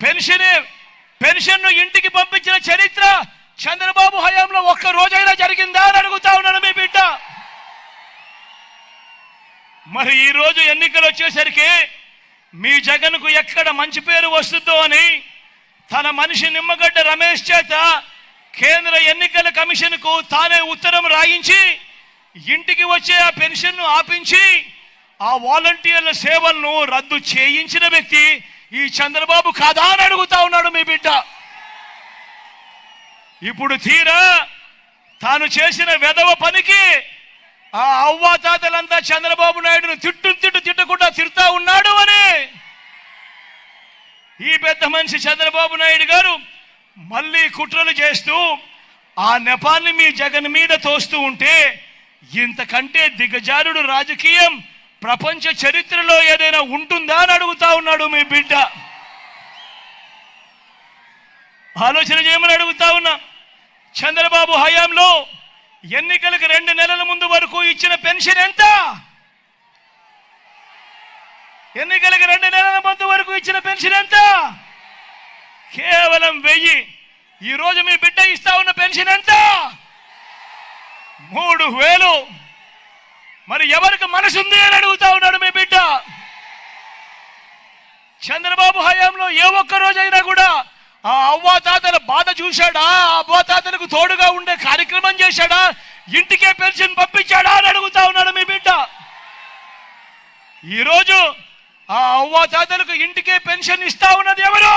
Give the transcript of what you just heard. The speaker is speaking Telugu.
పెన్షన్ను ఇంటికి పంపించిన చరిత్ర చంద్రబాబు హయాంలో ఒక్క రోజైనా జరిగిందా అని అడుగుతా ఉన్నాను మీ బిడ్డ. మరి ఈ రోజు ఎన్నికలు వచ్చేసరికి మీ జగన్కు ఎక్కడ మంచి పేరు వస్తుందో అని తన మనిషి నిమ్మగడ్డ రమేష్ చేత కేంద్ర ఎన్నికల కమిషన్కు తానే ఉత్తరం రాయించి ఇంటికి వచ్చే ఆ పెన్షన్ను ఆపించి ఆ వాలంటీర్ల సేవలను రద్దు చేయించిన వ్యక్తి ఈ చంద్రబాబు కాదా అని అడుగుతా ఉన్నాడు మీ బిడ్డ. ఇప్పుడు తీరా తాను చేసిన వెధవ పనికి ఆ అవ్వాతాతలంతా చంద్రబాబు నాయుడును తిట్టకుండా తిడతా ఉన్నాడు అని ఈ పెద్ద మనిషి చంద్రబాబు నాయుడు గారు మళ్ళీ కుట్రలు చేస్తూ ఆ నెపాన్ని మీ జగన్ మీద తోస్తూ ఉంటే ఇంతకంటే దిగజారుడు రాజకీయం ప్రపంచ చరిత్రలో ఏదైనా ఉంటుందా అని అడుగుతా ఉన్నాడు మీ బిడ్డ. ఆలోచన చేయమని అడుగుతా ఉన్నా. చంద్రబాబు హయాంలో ఎన్నికలకు 2 నెలల ముందు వరకు ఇచ్చిన పెన్షన్ ఎంత? ఎన్నికలకు 2 నెలల ముందు వరకు ఇచ్చిన పెన్షన్ ఎంత? కేవలం 1000. ఈ రోజు మీ బిడ్డ ఇస్తా ఉన్న పెన్షన్ ఎంత? 3000. మరి ఎవరికి మనసు ఉంది అని అడుగుతా ఉన్నాడు మీ బిడ్డ. చంద్రబాబు హయాంలో ఏ ఒక్క రోజైనా కూడా ఆ అవ్వాతాతల బాధ చూశాడా? అవ్వాతాతలకు తోడుగా ఉండే కార్యక్రమం చేశాడా? ఇంటికే పెన్షన్ పంపించాడా అని అడుగుతా ఉన్నాడు మీ బిడ్డ. ఈరోజు ఆ అవ్వాతాతలకు ఇంటికే పెన్షన్ ఇస్తా ఉన్నది ఎవరు?